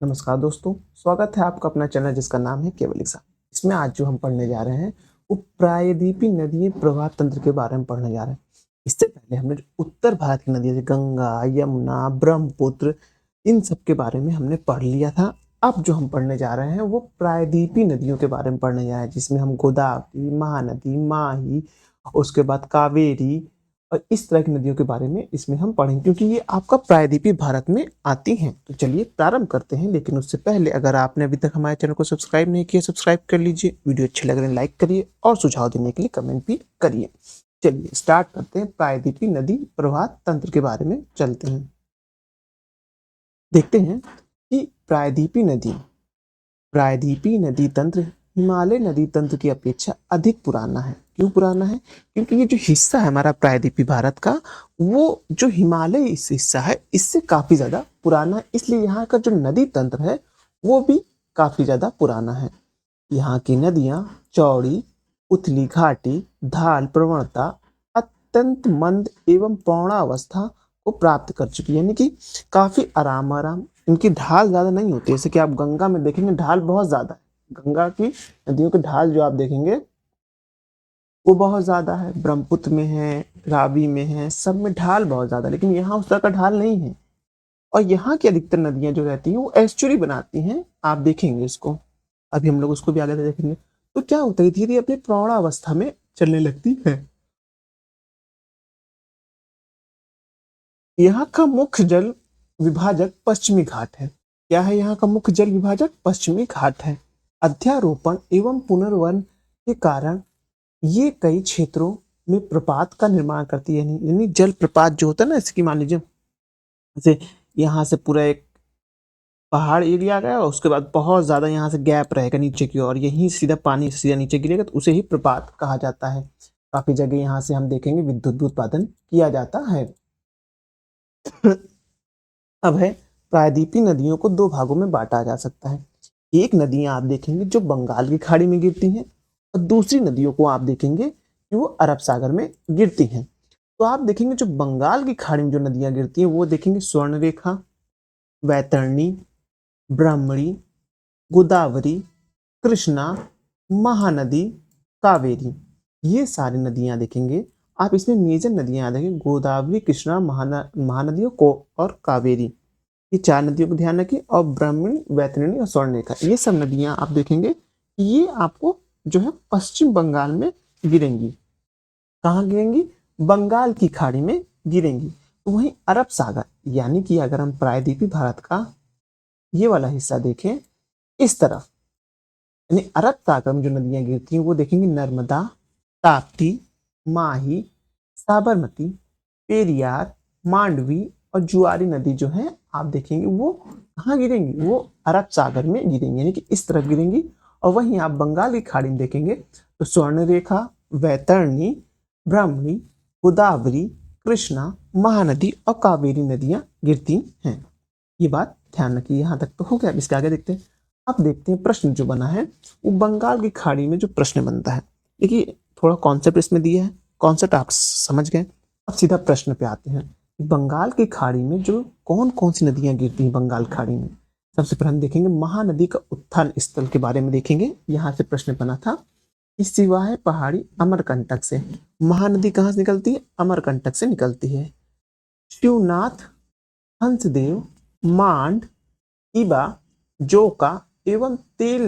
नमस्कार दोस्तों, स्वागत है आपका अपना चैनल जिसका नाम है केवल एग्जाम। इसमें आज जो हम पढ़ने जा रहे हैं वो प्रायद्वीपीय नदीय प्रवाह तंत्र के बारे में पढ़ने जा रहे हैं। इससे पहले हमने जो उत्तर भारत की नदियां जैसे गंगा, यमुना, ब्रह्मपुत्र, इन सब के बारे में हमने पढ़ लिया था। अब जो हम पढ़ने जा रहे हैं वो प्रायद्वीपीय नदियों के बारे में पढ़ने जा रहे हैं, जिसमें हम गोदावरी, महानदी, माही, उसके बाद कावेरी और इस तरह की नदियों के बारे में इसमें हम पढ़ेंगे, क्योंकि ये आपका प्रायद्वीपीय भारत में आती हैं। तो चलिए प्रारंभ करते हैं, लेकिन उससे पहले अगर आपने अभी तक हमारे चैनल को सब्सक्राइब नहीं किया, सब्सक्राइब कर लीजिए। वीडियो अच्छी लग रही है लाइक करिए और सुझाव देने के लिए कमेंट भी करिए। चलिए स्टार्ट करते हैं। प्रायद्वीपीय नदी प्रवाह तंत्र के बारे में चलते हैं, देखते हैं कि प्रायद्वीपीय नदी तंत्र हिमालय नदी तंत्र की अपेक्षा अधिक पुराना है। क्यों पुराना है? क्योंकि ये जो हिस्सा है हमारा प्रायद्वीपीय भारत का, वो जो हिमालय इस हिस्सा है इससे काफी ज्यादा पुराना है, इसलिए यहाँ का जो नदी तंत्र है वो भी काफी ज्यादा पुराना है। यहाँ की नदियां चौड़ी, उथली घाटी, ढाल प्रवणता, अत्यंत मंद एवं पौणावस्था को प्राप्त कर चुकी है, यानी कि काफी आराम आराम इनकी ढाल ज्यादा नहीं होती। जैसे कि आप गंगा में देखेंगे ढाल बहुत ज्यादा है, गंगा की नदियों की ढाल जो आप देखेंगे वो बहुत ज्यादा है। ब्रह्मपुत्र में है, रावी में है, सब में ढाल बहुत ज्यादा, लेकिन यहाँ उस तरह का ढाल नहीं है। और यहाँ की अधिकतर नदियां जो रहती हैं वो एस्चुरी बनाती हैं, आप देखेंगे इसको। अभी हम लोग उसको भी आगे से देखेंगे। तो क्या होता है, धीरे धीरे अपनी प्रौढ़ावस्था में चलने लगती है। यहाँ का मुख्य जल विभाजक पश्चिमी घाट है। क्या है यहाँ का मुख्य जल विभाजक? पश्चिमी घाट है। अध्यारोपण एवं पुनर्वन के कारण ये कई क्षेत्रों में प्रपात का निर्माण करती है, यानी जल प्रपात जो होता है ना, इसकी मान लीजिए जैसे यहाँ से पूरा एक पहाड़ एरिया आ गया और उसके बाद बहुत ज्यादा यहाँ से गैप रहेगा नीचे की ओर, यहीं सीधा पानी सीधा नीचे गिरेगा, तो उसे ही प्रपात कहा जाता है। काफी जगह यहाँ से हम देखेंगे विद्युत उत्पादन किया जाता है। अब है, प्रायद्वीपीय नदियों को दो भागों में बांटा जा सकता है। एक नदियां आप देखेंगे जो बंगाल की खाड़ी में गिरती हैं, और दूसरी नदियों को आप देखेंगे कि वो अरब सागर में गिरती हैं। तो आप देखेंगे जो बंगाल की खाड़ी में जो नदियां गिरती हैं वो देखेंगे स्वर्णरेखा, वैतरणी, ब्राह्मणी, गोदावरी, कृष्णा, महानदी, कावेरी, ये सारी नदियां देखेंगे आप। इसमें मेजर नदियां याद रखेंगे, गोदावरी, कृष्णा, महानदियों को और कावेरी, ये चार नदियों को ध्यान रखिए। और ब्राह्मणी, वैतरणी और स्वर्णरेखा, ये सब नदियां आप देखेंगे ये आपको जो है पश्चिम बंगाल में गिरेंगी। कहाँ गिरेंगी? बंगाल की खाड़ी में गिरेंगी। तो वहीं अरब सागर, यानी कि अगर हम प्रायद्वीपीय भारत का ये वाला हिस्सा देखें इस तरफ, यानी अरब सागर में जो नदियां गिरती हैं वो देखेंगे नर्मदा, ताप्ती, माही, साबरमती, पेरियार, मांडवी और जुआरी नदी जो है आप देखेंगे वो कहाँ गिरेंगी? वो अरब सागर में गिरेंगी, यानी कि इस तरफ गिरेंगी। और वहीं आप बंगाल की खाड़ी में देखेंगे तो स्वर्णरेखा, वैतरणी, ब्राह्मणी, गोदावरी, कृष्णा, महानदी और कावेरी नदियां गिरती हैं। ये बात ध्यान रखिए। यहाँ तक तो हो गया। इसके आगे देखते हैं। अब देखते हैं प्रश्न जो बना है वो बंगाल की खाड़ी में जो प्रश्न बनता है। देखिए थोड़ा कॉन्सेप्ट इसमें दिया है, कॉन्सेप्ट आप समझ गए। अब सीधा प्रश्न पे आते हैं। बंगाल की खाड़ी में जो कौन कौन सी नदियां गिरती हैं बंगाल खाड़ी में, सबसे पहले हम देखेंगे महानदी का उत्थान स्थल के बारे में देखेंगे। यहाँ से प्रश्न बना था कि सिवाय पहाड़ी अमरकंटक से महानदी कहाँ से निकलती है? अमरकंटक से निकलती है। शिवनाथ, हंसदेव, मांड, इबा, जोका एवं तेल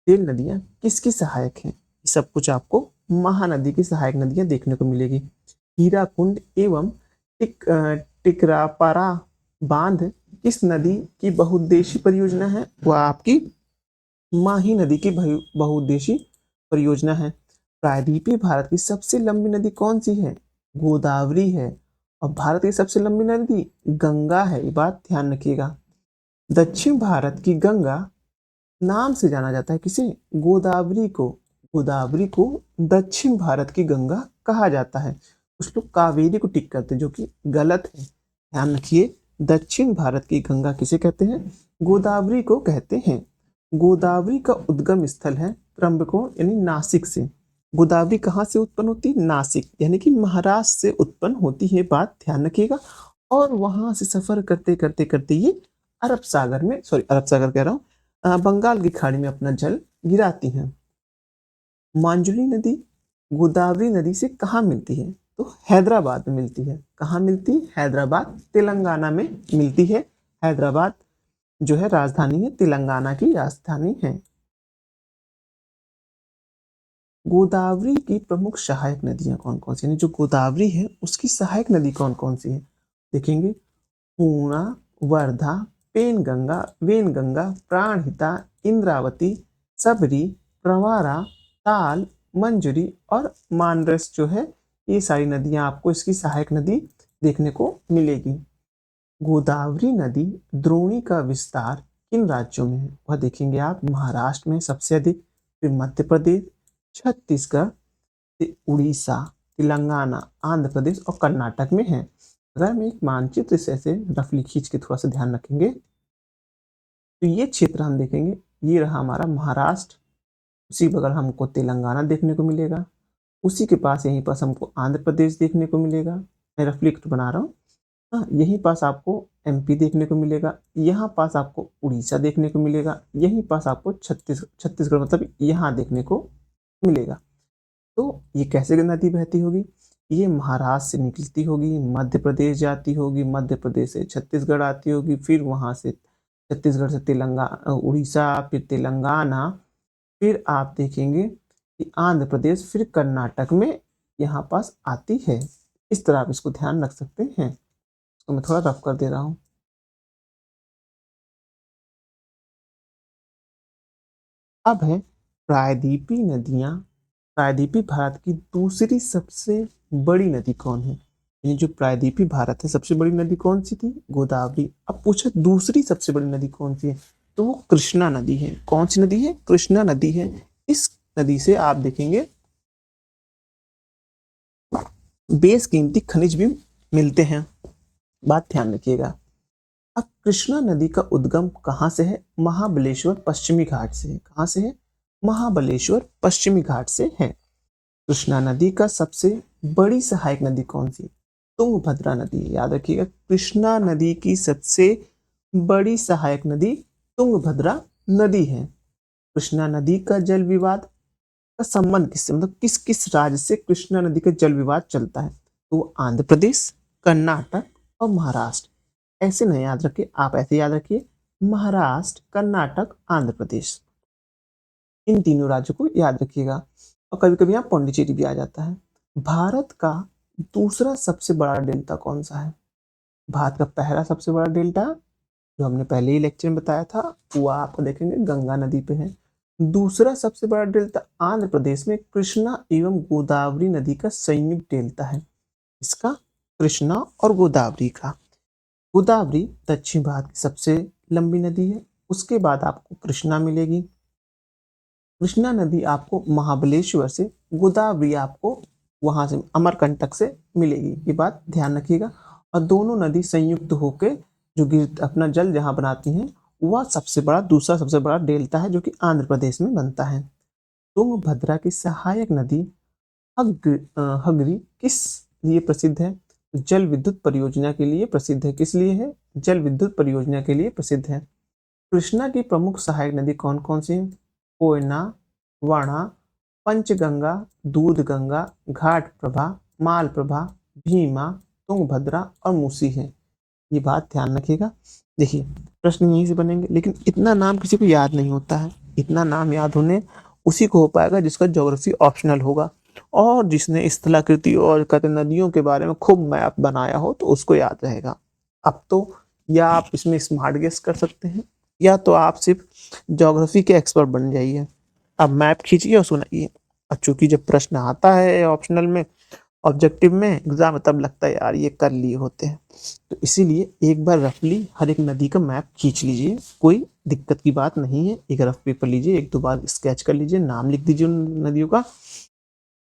नदियां किसकी सहायक हैं? ये सब कुछ आपको महानदी की सहायक नदियां देखने को मिलेगी। हीराकुंड एवं टिकरापारा बांध किस नदी की बहुउद्देशीय परियोजना है? वह आपकी माही नदी की बहुउद्देशीय परियोजना है। प्रायद्वीपीय भारत की सबसे लंबी नदी कौन सी है? गोदावरी है। और भारत की सबसे लंबी नदी गंगा है, ये बात ध्यान रखिएगा। दक्षिण भारत की गंगा नाम से जाना जाता है किसे? गोदावरी को। गोदावरी को दक्षिण भारत की गंगा कहा जाता है। कुछ लोग कावेरी को टिक करते हैं, जो कि गलत है। ध्यान रखिए, दक्षिण भारत की गंगा किसे कहते हैं? गोदावरी को कहते हैं। गोदावरी का उद्गम स्थल है त्रंबकों यानी नासिक से। गोदावरी कहाँ से उत्पन्न होती है? नासिक यानी कि महाराष्ट्र से उत्पन्न होती है, बात ध्यान रखिएगा। और वहां से सफर करते करते करते ये अरब सागर में, सॉरी अरब सागर कह रहा हूँ, बंगाल की खाड़ी में अपना जल गिराती हैं। मांजुली नदी गोदावरी नदी से कहाँ मिलती है? तो हैदराबाद में मिलती है। कहाँ मिलती है? हैदराबाद, तेलंगाना में मिलती है। हैदराबाद जो है राजधानी है, तेलंगाना की राजधानी है। गोदावरी की प्रमुख सहायक नदियां कौन कौन सी, यानी जो गोदावरी है उसकी सहायक नदी कौन कौन सी है? देखेंगे, पूर्णा, वर्धा, पेनगंगा, वेनगंगा, प्राणहिता, इंद्रावती, सबरी, प्रवारा, ताल, मंजरी और मानरस जो है, ये सारी नदियां आपको इसकी सहायक नदी देखने को मिलेगी। गोदावरी नदी द्रोणी का विस्तार किन राज्यों में है? वह देखेंगे आप, महाराष्ट्र में सबसे अधिक, फिर मध्य प्रदेश, छत्तीसगढ़, उड़ीसा, तेलंगाना, आंध्र प्रदेश और कर्नाटक में है। अगर हम एक मानचित्र से ऐसे रफली खींच के थोड़ा सा ध्यान रखेंगे तो ये क्षेत्र हम देखेंगे, ये रहा हमारा महाराष्ट्र, उसी बगल हमको तेलंगाना देखने को मिलेगा, उसी के पास यहीं पास हमको आंध्र प्रदेश देखने को मिलेगा। मैं रफली तो बना रहा हूँ। हाँ, यहीं पास आपको एमपी देखने को मिलेगा, यहाँ पास आपको उड़ीसा देखने को मिलेगा, यहीं पास आपको छत्तीसगढ़ मतलब यहाँ देखने को मिलेगा। तो ये कैसे नदी बहती होगी? ये महाराष्ट्र से निकलती होगी, मध्य प्रदेश जाती होगी, मध्य प्रदेश से छत्तीसगढ़ आती होगी, फिर वहाँ से छत्तीसगढ़ से तेलंगाना, उड़ीसा, फिर तेलंगाना, फिर आप देखेंगे कि आंध्र प्रदेश, फिर कर्नाटक में यहाँ पास आती है। इस तरह आप इसको ध्यान रख सकते हैं। इसको मैं थोड़ा रफ कर दे रहा हूँ। अब है प्रायद्वीपीय नदियाँ। प्रायद्वीपीय भारत की दूसरी सबसे बड़ी नदी कौन है? ये जो प्रायद्वीपीय भारत है, सबसे बड़ी नदी कौन सी थी? गोदावरी। अब पूछे दूसरी सबसे बड़ी नदी कौन सी है, तो वो कृष्णा नदी है। कौन सी नदी है? कृष्णा नदी है। इस नदी से आप देखेंगे बेशकीमती खनिज भी मिलते हैं। बात ध्यान रखिएगा। अब कृष्णा नदी का उद्गम कहाँ से है? महाबलेश्वर पश्चिमी घाट से है। कहाँ से है? महाबलेश्वर पश्चिमी घाट से है। कृष्णा नदी का सबसे बड़ी सहायक नदी कौन सी? तुंगभद्रा नदी। याद रखिएगा, कृष्णा नदी की सबसे बड़ी सहायक नदी तुंगभद्रा नदी है। कृष्णा नदी का जल विवाद का संबंध किससे, मतलब किस किस राज्य से कृष्णा नदी का जल विवाद चलता है? तो आंध्र प्रदेश, कर्नाटक और महाराष्ट्र। ऐसे नहीं याद रखिए, आप ऐसे याद रखिए, महाराष्ट्र, कर्नाटक, आंध्र प्रदेश, इन तीनों राज्यों को याद रखिएगा। और कभी कभी यहाँ पौंडीचेरी भी आ जाता है। भारत का दूसरा सबसे बड़ा डेल्टा कौन सा है? भारत का पहला सबसे बड़ा डेल्टा जो हमने पहले ही लेक्चर में बताया था, वो आप देखेंगे गंगा नदी पे है। दूसरा सबसे बड़ा डेल्टा आंध्र प्रदेश में कृष्णा एवं गोदावरी नदी का संयुक्त डेल्टा है। इसका, कृष्णा और गोदावरी का। गोदावरी दक्षिण भारत की सबसे लंबी नदी है, उसके बाद आपको कृष्णा मिलेगी। कृष्णा नदी आपको महाबलेश्वर से, गोदावरी आपको वहां से अमरकंटक से मिलेगी। ये बात ध्यान रखिएगा। और दोनों नदी संयुक्त होकर जो गिर अपना जल जहां बनाती हैं, वह सबसे बड़ा, दूसरा सबसे बड़ा डेल्टा है जो कि आंध्र प्रदेश में बनता है। तुंगभद्रा की सहायक नदी हगरी किस लिए प्रसिद्ध है? जल विद्युत परियोजना के लिए प्रसिद्ध है। किस लिए है? जल विद्युत परियोजना के लिए प्रसिद्ध है। कृष्णा की प्रमुख सहायक नदी कौन कौन सी है? कोयना, वर्णा, पंचगंगा, दूधगंगा, घाट प्रभा, माल प्रभा, भीमा, तुंगभद्रा और मूसी है। ये बात ध्यान रखिएगा। देखिए, प्रश्न यहीं से बनेंगे, लेकिन इतना नाम किसी को याद नहीं होता है। इतना नाम याद होने उसी को हो पाएगा जिसका ज्योग्राफी ऑप्शनल होगा, और जिसने स्थलाकृति और कहते नदियों के बारे में खूब मैप बनाया हो तो उसको याद रहेगा। अब तो या आप इसमें स्मार्ट गेस कर सकते हैं, या तो आप सिर्फ ज्योग्राफी के एक्सपर्ट बन जाइए। अब मैप खींचिए और सुनाइए। अब चूंकि जब प्रश्न आता है ऑप्शनल में, ऑब्जेक्टिव में एग्जाम, तब लगता है यार ये कर लिए होते हैं। तो इसीलिए एक बार रफली हर एक नदी का मैप खींच लीजिए, कोई दिक्कत की बात नहीं है। एक रफ पेपर लीजिए, एक दो बार स्केच कर लीजिए, नाम लिख दीजिए उन नदियों का,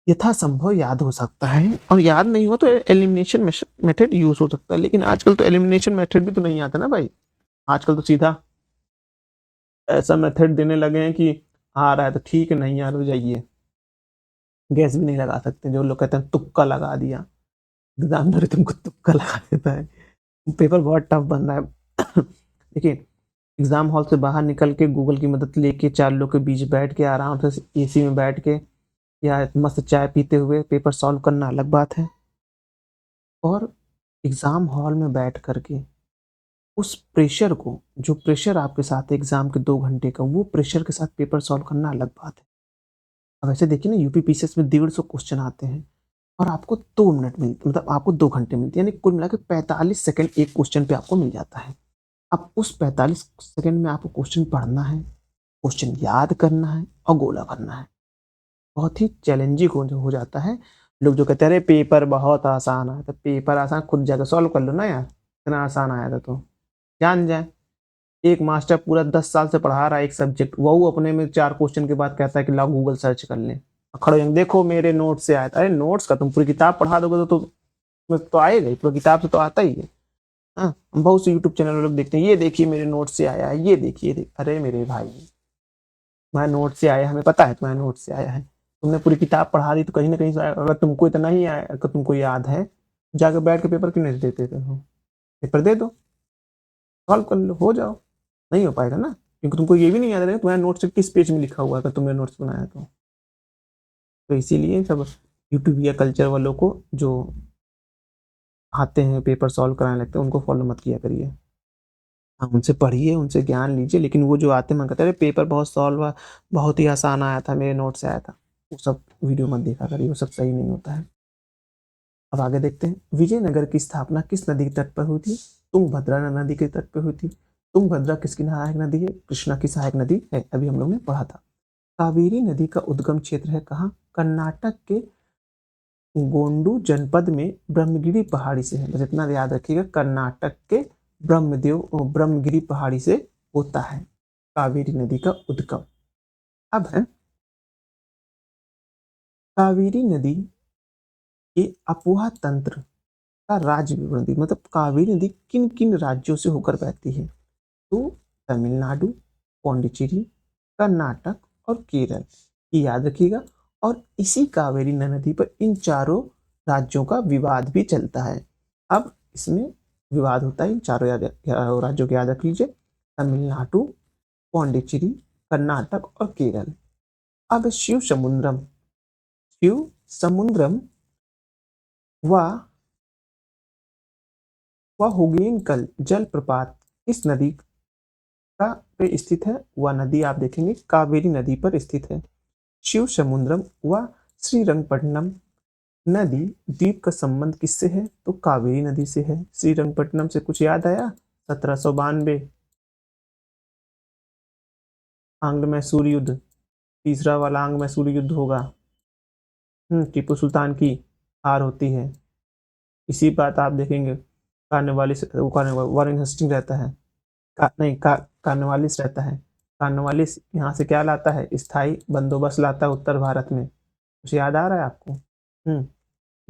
यथासंभव याद हो सकता है। और याद नहीं हो तो एलिमिनेशन मेथड यूज हो सकता है, लेकिन आजकल तो एलिमिनेशन मेथड भी तो नहीं आता ना भाई। आजकल तो सीधा ऐसा मेथड देने लगे हैं कि आ रहा है तो ठीक है, नहीं आ रहा तो जाइए। गैस भी नहीं लगा सकते, जो लोग कहते हैं तुक्का लगा दिया, एग्जामिनर तुमको तुक्का लगा देता है। पेपर बहुत टफ बन रहा है। देखिए, एग्जाम हॉल से बाहर निकल के गूगल की मदद लेके चार लोग के बीच बैठ के आराम से एसी में बैठ के या मस्त चाय पीते हुए पेपर सॉल्व करना अलग बात है, और एग्जाम हॉल में बैठ करके उस प्रेशर को, जो प्रेशर आपके साथ है एग्जाम के 2 घंटे का, वो प्रेशर के साथ पेपर सॉल्व करना अलग बात है। अब ऐसे देखिए ना, यूपी पीसीएस में 150 क्वेश्चन आते हैं और आपको 2 मिनट मिलते, मतलब आपको 2 घंटे मिलते हैं, यानी कुल मिला के 45 सेकंड एक क्वेश्चन पे आपको मिल जाता है। अब उस 45 सेकंड में आपको क्वेश्चन पढ़ना है, क्वेश्चन याद करना है और गोला भरना है। बहुत ही चैलेंजिंग हो जाता है। लोग जो कहते हैं अरे पेपर बहुत आसान आया था, पेपर आसान खुद जाकर सॉल्व कर लो ना यार, इतना आसान आया था तो जान जाए। एक मास्टर पूरा 10 साल से पढ़ा रहा है एक सब्जेक्ट, वो अपने में 4 क्वेश्चन के बाद कहता है कि लाओ गूगल सर्च कर लें, खड़े हो देखो मेरे नोट से आया था। अरे नोट्स का तुम पूरी किताब पढ़ा दोगे तो आएगा ही, पूरी किताब से तो आता ही है। हाँ, हम बहुत से यूट्यूब चैनल लोग देखते हैं, ये देखिए मेरे नोट से आया है, ये देखिए अरे मेरे भाई, तुम्हारे नोट से आया, हमें पता है तुम्हारे नोट से आया है, तुमने पूरी किताब पढ़ा दी तो कहीं ना कहीं से अगर तुमको इतना ही आया, अगर तुमको याद है, जाकर बैठ के पेपर क्यों नहीं देते हो? पेपर दे दो, सॉल्व कर लो, हो जाओ। नहीं हो पाएगा ना, क्योंकि तुमको ये भी नहीं याद रहेगा तुम्हारे नोट्स से किस पेज में लिखा हुआ है, अगर तुमने नोट्स बनाया तो इसीलिए सब यूट्यूब या कल्चर वालों को जो आते हैं पेपर सॉल्व कराने लगते हैं उनको फॉलो मत किया करिए। हाँ, उनसे पढ़िए, उनसे ज्ञान लीजिए, लेकिन वो जो आते मन कहते हैं अरे पेपर बहुत सॉल्व हुआ, बहुत ही आसान आया था, मेरे नोट से आया था, वो सब वीडियो मत देखा करिए, वो सब सही नहीं होता है। अब आगे देखते हैं, विजयनगर की स्थापना किस नदी के तट पर हुई थी? तुंगभद्रा नदी के तट पर हुई थी। तुंगभद्रा किसकी सहायक नदी है? कृष्णा की सहायक नदी है, अभी हम लोग ने पढ़ा था। कावेरी नदी का उद्गम क्षेत्र है कहाँ? कर्नाटक के गोंडू जनपद में ब्रह्मगिरी पहाड़ी से है, बस इतना याद रखिएगा, कर्नाटक के ब्रह्मगिरी पहाड़ी से होता है कावेरी नदी का उद्गम। अब है कावेरी नदी के अपवाह तंत्र का राज्य विवरण दी, मतलब कावेरी नदी किन किन राज्यों से होकर बहती है? तो तमिलनाडु, पौंडीचेरी, कर्नाटक और केरल, ये याद रखिएगा। और इसी कावेरी नदी पर इन चारों राज्यों का विवाद भी चलता है। अब इसमें विवाद होता है इन चारों राज्यों को याद रख लीजिए, तमिलनाडु, पौंडीचेरी, कर्नाटक और केरल। अब शिव समुद्रम व हुगेनकल जलप्रपात किस नदी का पे स्थित है? वह नदी आप देखेंगे कावेरी नदी पर स्थित है। शिव समुद्रम व श्रीरंगपट्टनम नदी द्वीप का संबंध किससे है? तो कावेरी नदी से है। श्रीरंगपट्टनम से कुछ याद आया? 1792 आंग्ल मैसूर युद्ध, तीसरा वाला आंग्ल मैसूर युद्ध होगा। टीपू सुल्तान की हार होती है। इसी बात आप देखेंगे वारेन हेस्टिंग रहता है, नहीं कार्नवालिस रहता है। कार्नवालिस यहाँ से क्या लाता है? स्थायी बंदोबस्त लाता है उत्तर भारत में। कुछ याद आ रहा है आपको?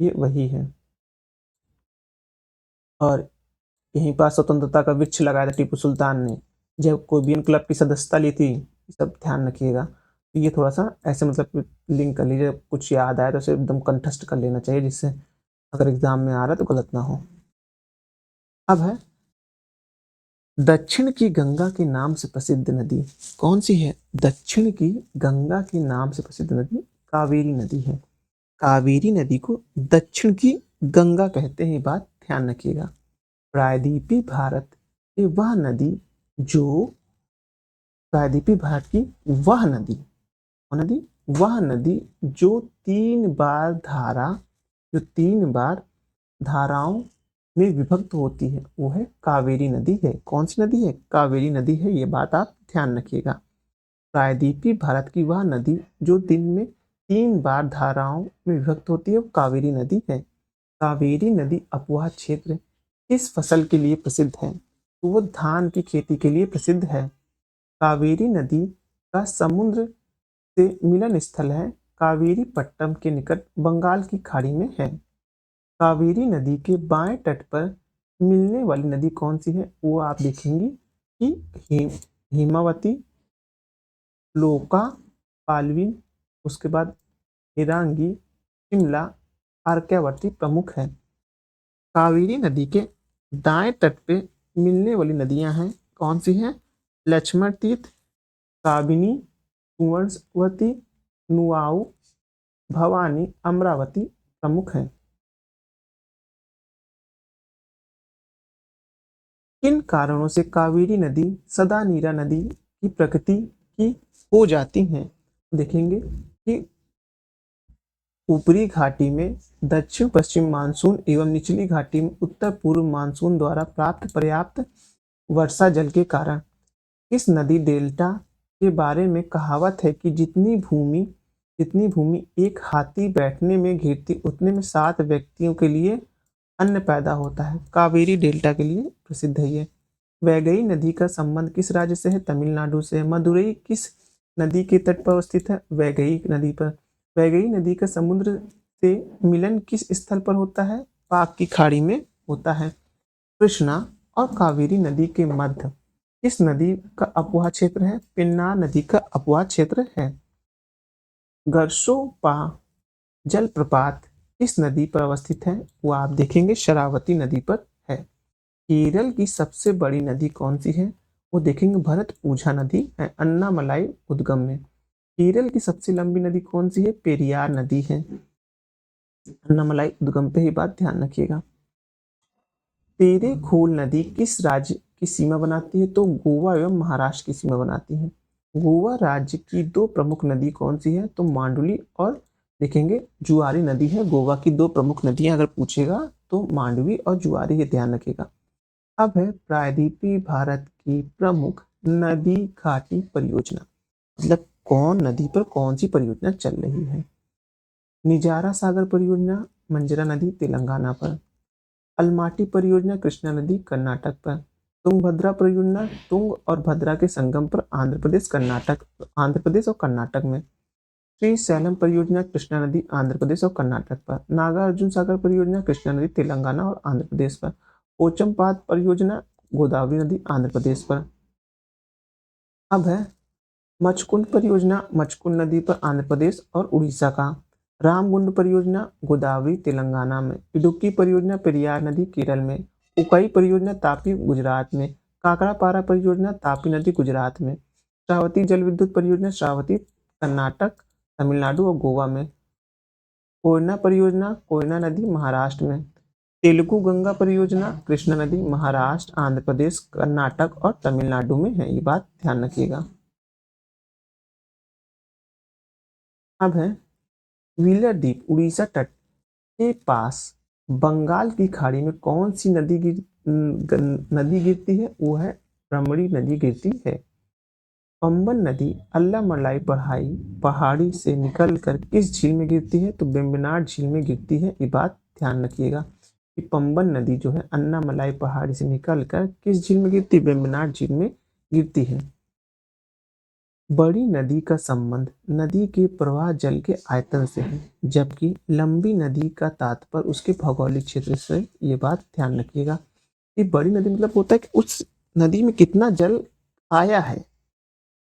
ये वही है। और यहीं पर स्वतंत्रता का वृक्ष लगाया था टीपू सुल्तान ने जब कोबियन क्लब की सदस्यता ली थी। सब ध्यान रखिएगा, तो ये थोड़ा सा ऐसे मतलब लिंक कर लीजिए, कुछ याद आए तो उसे एकदम कंठस्थ कर लेना चाहिए, जिससे अगर एग्जाम में आ रहा है तो गलत ना हो। अब है दक्षिण की गंगा के नाम से प्रसिद्ध नदी कौन सी है? दक्षिण की गंगा के नाम से प्रसिद्ध नदी कावेरी नदी है। कावेरी नदी को दक्षिण की गंगा कहते हैं, बात ध्यान रखिएगा। प्रायद्वीपीय भारत की वह नदी जो प्रायद्वीपीय भारत की वह नदी, नदी वह नदी जो 3 बार धाराओं में विभक्त होती है, वो है कावेरी नदी है। कौन सी नदी है? कावेरी नदी है, ये बात आप ध्यान रखिएगा। प्रायद्वीपीय भारत की वह नदी जो दिन में 3 बार धाराओं में विभक्त होती है, वो कावेरी नदी है। कावेरी नदी अपवाह क्षेत्र किस फसल के लिए प्रसिद्ध है? तो वो धान की खेती के लिए प्रसिद्ध है। कावेरी नदी का समुद्र से मिलन स्थल है कावेरी पट्टम के निकट बंगाल की खाड़ी में है। कावेरी नदी के बाएं तट पर मिलने वाली नदी कौन सी है? वो आप देखेंगे कि हिमावती, लोका, पालवीन, उसके बाद हिरांगी, शिमला, अर्कावती प्रमुख है। कावेरी नदी के दाएं तट पे मिलने वाली नदियां हैं कौन सी हैं? लक्ष्मण तीर्थ, काबिनी, कुंवरवती, नुआऊ, भवानी, अमरावती प्रमुख हैं। किन कारणों से कावेरी नदी सदा नीरा नदी की प्रकृति की हो जाती हैं? देखेंगे कि ऊपरी घाटी में दक्षिण पश्चिम मानसून एवं निचली घाटी में उत्तर पूर्व मानसून द्वारा प्राप्त पर्याप्त वर्षा जल के कारण। इस नदी डेल्टा के बारे में कहावत है कि जितनी भूमि एक हाथी बैठने में घिरती उतने में 7 व्यक्तियों के लिए अन्न पैदा होता है। कावेरी डेल्टा के लिए प्रसिद्ध है ये। वैगई नदी का संबंध किस राज्य से है? तमिलनाडु से। मदुरई किस नदी के तट पर स्थित है? वैगई नदी पर। वैगई नदी का समुद्र से मिलन किस स्थल पर होता है? पाक की खाड़ी में होता है। कृष्णा और कावेरी नदी के मध्य किस नदी का अपवाह क्षेत्र है? पेन्नार नदी का अपवाह क्षेत्र है। गर्सोपा जलप्रपात किस नदी पर अवस्थित है? वो आप देखेंगे शरावती नदी पर है। केरल की सबसे बड़ी नदी कौन सी है? वो देखेंगे भरतपुझा नदी है अन्नामलाई उद्गम में। केरल की सबसे लंबी नदी कौन सी है? पेरियार नदी है। अन्नामलाई उद्गम पे ही बात ध्यान रखिएगा। तेरेखोल नदी किस राज्य की सीमा बनाती है? तो गोवा एवं महाराष्ट्र की सीमा बनाती है। गोवा राज्य की 2 प्रमुख नदी कौन सी है? तो मांडुली और देखेंगे जुआरी नदी है। गोवा की 2 प्रमुख नदियां अगर पूछेगा तो मांडवी और जुआरी, ये ध्यान रखिएगा। अब है प्रायद्वीपीय भारत की प्रमुख नदी घाटी परियोजना, मतलब कौन नदी पर कौन सी परियोजना चल रही है। निजारा सागर परियोजना मंजरा नदी तेलंगाना पर। अलमाटी परियोजना कृष्णा नदी कर्नाटक पर। तुंगभद्रा परियोजना तुंग और भद्रा के संगम पर आंध्र प्रदेश और कर्नाटक में। श्रीशैलम परियोजना कृष्णा नदी आंध्र प्रदेश और कर्नाटक पर। नागार्जुन सागर परियोजना कृष्णा नदी तेलंगाना और आंध्र प्रदेश पर। पोचमपाद परियोजना गोदावरी नदी आंध्र प्रदेश पर। अब है मचकुंड परियोजना मचकुंड नदी पर आंध्र प्रदेश और उड़ीसा का। रामगुंड परियोजना गोदावरी तेलंगाना में। इडुक्की परियोजना पेरियार नदी केरल में। उकाई परियोजना तापी गुजरात में। काकड़ापारा परियोजना तापी नदी गुजरात में। श्रावती जल विद्युत परियोजना श्रावती कर्नाटक, तमिलनाडु और गोवा में। कोयना परियोजना कोयना नदी महाराष्ट्र में। तेलुगु गंगा परियोजना कृष्णा नदी महाराष्ट्र, आंध्र प्रदेश, कर्नाटक और तमिलनाडु में है। ये बात ध्यान रखिएगा। अब है व्हीलर द्वीप उड़ीसा तट के पास बंगाल की खाड़ी में कौन सी नदी गिरती है? वो है ब्रह्मणी नदी गिरती है। पंबन नदी अल्लामलाई पहाड़ी से निकलकर किस झील में गिरती है? तो वेम्बनाड झील में गिरती है। ये बात ध्यान रखिएगा कि पंबन नदी जो है अन्नामलाई पहाड़ी से निकलकर किस झील में गिरती है? वेम्बनाड झील में गिरती है। बड़ी नदी का संबंध नदी के प्रवाह जल के आयतन से है, जबकि लंबी नदी का तात्पर्य उसके भौगोलिक क्षेत्र से। ये बात ध्यान रखिएगा कि बड़ी नदी मतलब होता है कि उस नदी में कितना जल आया है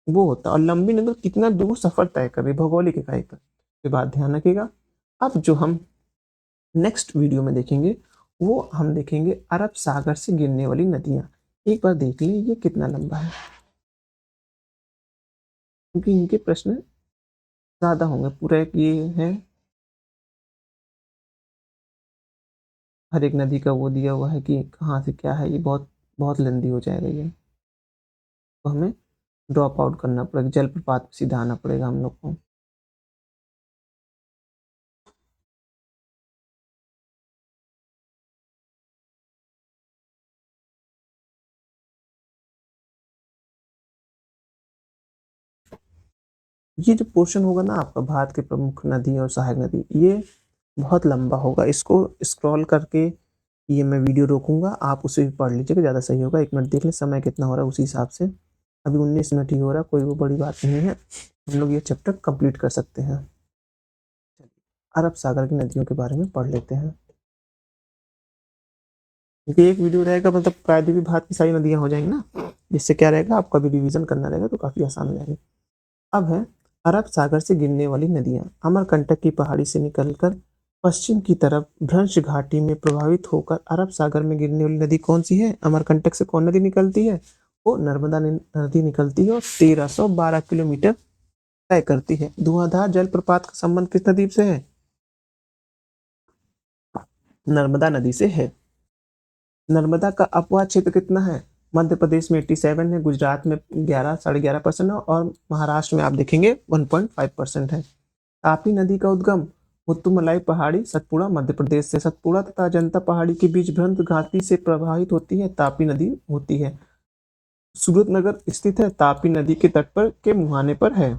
वो होता है, और लंबी नदी कितना दूर सफर तय कर रही, भौगोलिक इकाई पर। ये बात ध्यान रखिएगा। अब जो हम नेक्स्ट वीडियो में देखेंगे वो हम देखेंगे अरब सागर से गिरने वाली नदियां। एक बार देख लें ये कितना लंबा है, क्योंकि इनके प्रश्न ज्यादा होंगे। पूरा एक ये है, हर एक नदी का वो दिया हुआ है कि कहाँ से क्या है। ये बहुत बहुत लंबी हो जाएगा ये, तो हमें ड्रॉप आउट करना पड़ेगा, जलप्रपात पे सीधा आना पड़ेगा हम लोग को। ये जो पोर्शन होगा ना आपका भारत के प्रमुख नदी और सहायक नदी, ये बहुत लंबा होगा। इसको स्क्रॉल करके ये मैं वीडियो रोकूंगा, आप उसे भी पढ़ लीजिएगा, ज़्यादा सही होगा। 1 मिनट देख लें समय कितना हो रहा है उसी हिसाब से। अभी 19 मिनट ही हो रहा है, कोई वो बड़ी बात नहीं है, हम लोग ये चैप्टर कंप्लीट कर सकते हैं। अरब सागर की नदियों के बारे में पढ़ लेते हैं, क्योंकि एक वीडियो रहेगा मतलब प्रायद्वीपीय भारत की सारी नदियां हो जाएंगी ना, जिससे क्या रहेगा आपका भी रिवीजन करना रहेगा तो काफ़ी आसान हो जाएगा। अब है अरब सागर से गिरने वाली नदियां। अमरकंटक की पहाड़ी से निकलकर पश्चिम की तरफ भ्रंश घाटी में प्रभावित होकर अरब सागर में गिरने वाली नदी कौन सी है? अमरकंटक से कौन नदी निकलती है? वो नर्मदा नदी निकलती है और 1312 किलोमीटर तय करती है। धुआंधार जलप्रपात का संबंध किस नदी से है? नर्मदा नदी से है। नर्मदा का अपवाह क्षेत्र कितना है? मध्य प्रदेश में 87 है, गुजरात में 11.5% है और महाराष्ट्र में आप देखेंगे 1.5% है। तापी नदी का उद्गम मुत्तुमलाई पहाड़ी सतपुड़ा मध्य प्रदेश से, सतपुड़ा तथा अजंता पहाड़ी के बीच भ्रंश घाटी से प्रवाहित होती है तापी नदी होती है। सूरतनगर स्थित है, तापी नदी के तट पर के मुहाने पर है।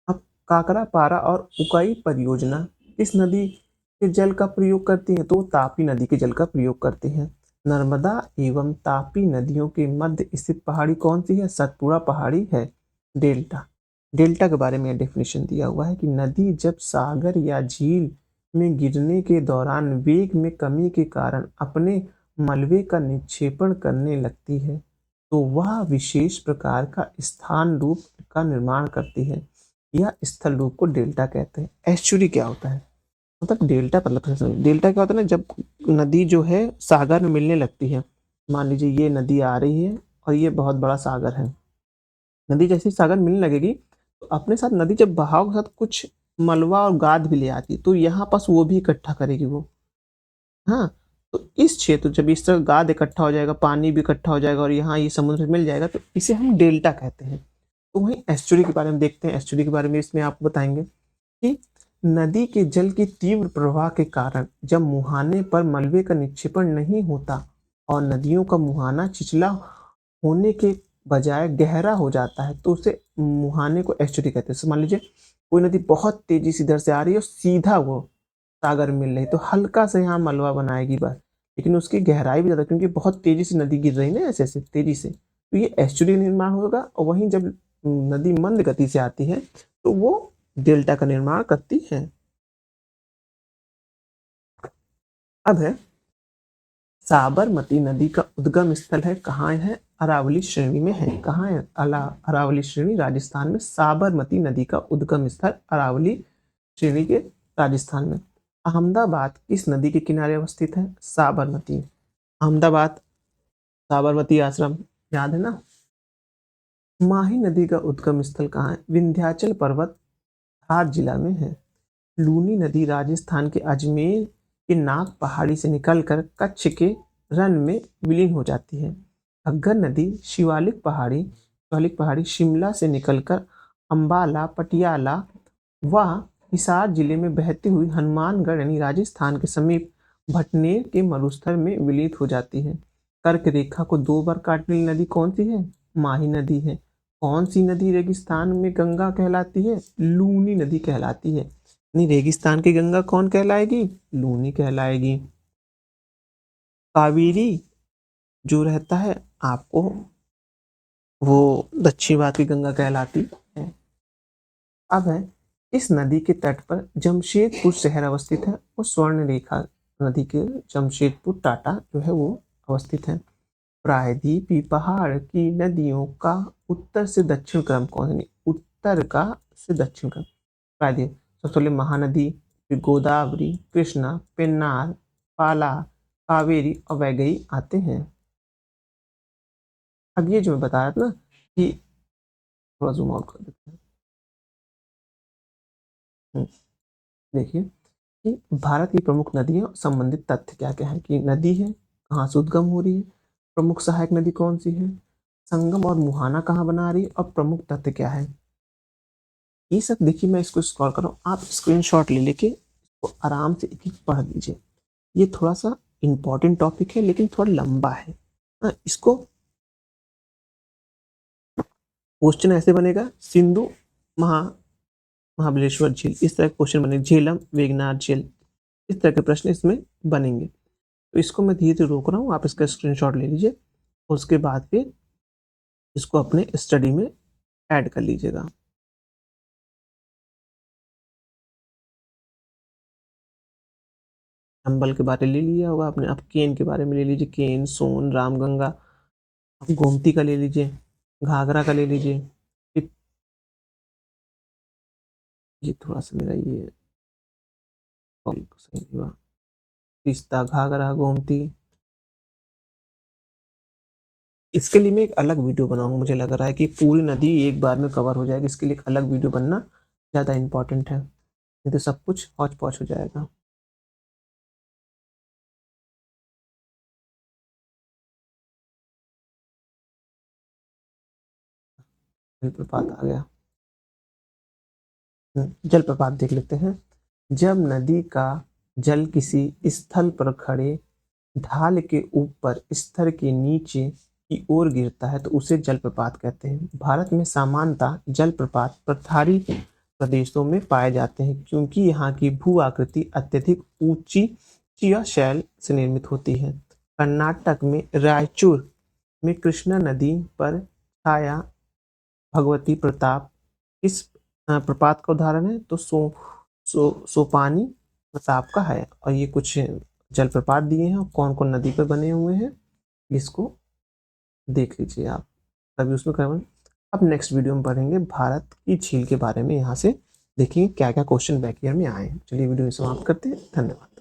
अब काकरा पारा और उकाई परियोजना किस नदी के जल का प्रयोग करती है? तो तापी नदी के जल का प्रयोग करती है। नर्मदा एवं तापी नदियों के मध्य स्थित पहाड़ी कौन सी है? सतपुड़ा पहाड़ी है। डेल्टा, डेल्टा के बारे में डेफिनेशन दिया हुआ है कि नदी जब सागर या झील में गिरने के दौरान वेग में कमी के कारण अपने मलबे का निक्षेपण करने लगती है तो वह विशेष प्रकार का स्थान रूप का निर्माण करती है। यह स्थल रूप को डेल्टा कहते हैं। एस्चुरी क्या होता है? मतलब डेल्टा मतलब डेल्टा क्या होता है ना, जब नदी जो है सागर में मिलने लगती है। मान लीजिए ये नदी आ रही है और ये बहुत बड़ा सागर है। नदी जैसे ही सागर मिलने लगेगी तो अपने साथ नदी जब बहाव के साथ कुछ मलबा और गाद भी ले आती है तो यहाँ पास वो भी इकट्ठा करेगी वो। हाँ, तो इस क्षेत्र जब इस तरह गाद इकट्ठा हो जाएगा, पानी भी इकट्ठा हो जाएगा और यहाँ ये समुद्र मिल जाएगा तो इसे हम डेल्टा कहते हैं। तो वहीं एस्चुरी के बारे में देखते हैं। एस्चुरी के बारे में इसमें आपको बताएंगे कि नदी के जल की तीव्र प्रवाह के कारण जब मुहाने पर मलबे का निक्षेपण नहीं होता और नदियों का मुहाना छिछला होने के बजाय गहरा हो जाता है तो उसे मुहाने को एस्चुरी कहते हैं। मान लीजिए कोई नदी बहुत तेजी से इधर से आ रही है और सीधा वो सागर में मिल रही तो हल्का सा यहाँ मलबा बनाएगी बस, लेकिन उसकी गहराई भी ज्यादा क्योंकि बहुत तेजी से नदी गिर रही है ना ऐसे ऐसे तेजी से, तो ये एस्चुरी निर्माण होगा। और वहीं जब नदी मंद गति से आती है तो वो डेल्टा का निर्माण करती है। अब है साबरमती नदी का उद्गम स्थल है कहाँ है? अरावली श्रेणी में है। कहाँ है? अरावली श्रेणी राजस्थान में। साबरमती नदी का उद्गम स्थल अरावली श्रेणी के राजस्थान में। अहमदाबाद किस नदी के किनारे अवस्थित है? साबरमती। अहमदाबाद साबरमती आश्रम याद है ना। माही नदी का उद्गम स्थल कहाँ है? विंध्याचल पर्वत धार जिला में है। लूनी नदी राजस्थान के अजमेर के नाग पहाड़ी से निकलकर कच्छ के रन में विलीन हो जाती है। घग्गर नदी शिवालिक पहाड़ी शिमला से निकलकर अंबाला पटियाला व हिसार जिले में बहती हुई हनुमानगढ़ यानी राजस्थान के समीप भटनेर के मरुस्थल में विलीन हो जाती है। कर्क रेखा को दो बार काटने वाली नदी कौन सी है? माही नदी है। कौन सी नदी रेगिस्तान में गंगा कहलाती है? लूनी नदी कहलाती है। नहीं, रेगिस्तान की गंगा कौन कहलाएगी? लूनी कहलाएगी। कावेरी जो रहता है आपको वो दक्षिण भारत की गंगा कहलाती है। अब है इस नदी के तट पर जमशेदपुर शहर अवस्थित है और स्वर्ण रेखा नदी के जमशेदपुर टाटा जो है वो अवस्थित है। प्रायद्वीपीय पहाड़ की नदियों का उत्तर से दक्षिण क्रम कौन है? उत्तर का से दक्षिण क्रम प्रायद्वीप सबसे पहले महानदी, फिर गोदावरी, कृष्णा, पेन्नार, पाला, कावेरी और वैगई आते हैं। अब ये जो मैं बता रहा था ना कि थोड़ा जूम आउट कर देते हैं। देखिए कि भारत की प्रमुख नदियों संबंधित तथ्य क्या क्या है कि नदी है कहाँ से उद्गम हो रही है, प्रमुख सहायक नदी कौन सी है, संगम और मुहाना कहाँ बना रही है और प्रमुख तथ्य क्या है। ये सब देखिए मैं इसको स्क्रॉल कर रहा हूँ, आप स्क्रीनशॉट ले लेके इसको आराम से एक एक पढ़ लीजिए। ये थोड़ा सा इंपॉर्टेंट टॉपिक है लेकिन थोड़ा लंबा है। इसको क्वेश्चन ऐसे बनेगा सिंधु महा महाबलेश्वर झील इस तरह के क्वेश्चन बने, झेलम वेगनार झील इस तरह के प्रश्न इसमें बनेंगे। तो इसको मैं धीरे धीरे रोक रहा हूँ, आप इसका स्क्रीनशॉट ले लीजिए उसके बाद फिर इसको अपने स्टडी में ऐड कर लीजिएगा। चंबल के बारे में ले लिया होगा आपने, आप केन के बारे में ले लीजिए, केन सोन रामगंगा, आप गोमती का ले लीजिए, घाघरा का ले लीजिए। ये थोड़ा सा मेरा ये सही हुआ। तीस्ता, घाघरा, गोमती। इसके लिए मैं एक अलग वीडियो बनाऊंगा, मुझे लग रहा है कि पूरी नदी एक बार में कवर हो जाएगी, इसके लिए एक अलग वीडियो बनना ज़्यादा इम्पोर्टेंट है, नहीं तो सब कुछ हौच पौच हो जाएगा। जलप्रपात आ गया। जलप्रपात देख लेते हैं। जब नदी का जल किसी स्थल पर खड़े ढाल के ऊपर स्तर के नीचे की ओर गिरता है तो उसे जलप्रपात कहते हैं। भारत में सामान्यतः जलप्रपात पठारी प्रदेशों में पाए जाते हैं क्योंकि यहाँ की भू आकृति अत्यधिक ऊंची या शैल से निर्मित होती है। कर्नाटक में रायचूर में कृष्णा नदी पर छाया भगवती प्रताप इस प्रपात का उदाहरण है। तो सोपानी प्रताप का है, और ये कुछ जलप्रपात दिए हैं और कौन कौन नदी पर बने हुए हैं इसको देख लीजिए आप, तभी उसमें करना। अब नेक्स्ट वीडियो में पढ़ेंगे भारत की झील के बारे में, यहाँ से देखिए क्या क्या क्वेश्चन बैक ईयर में आए हैं। चलिए वीडियो समाप्त करते हैं, धन्यवाद।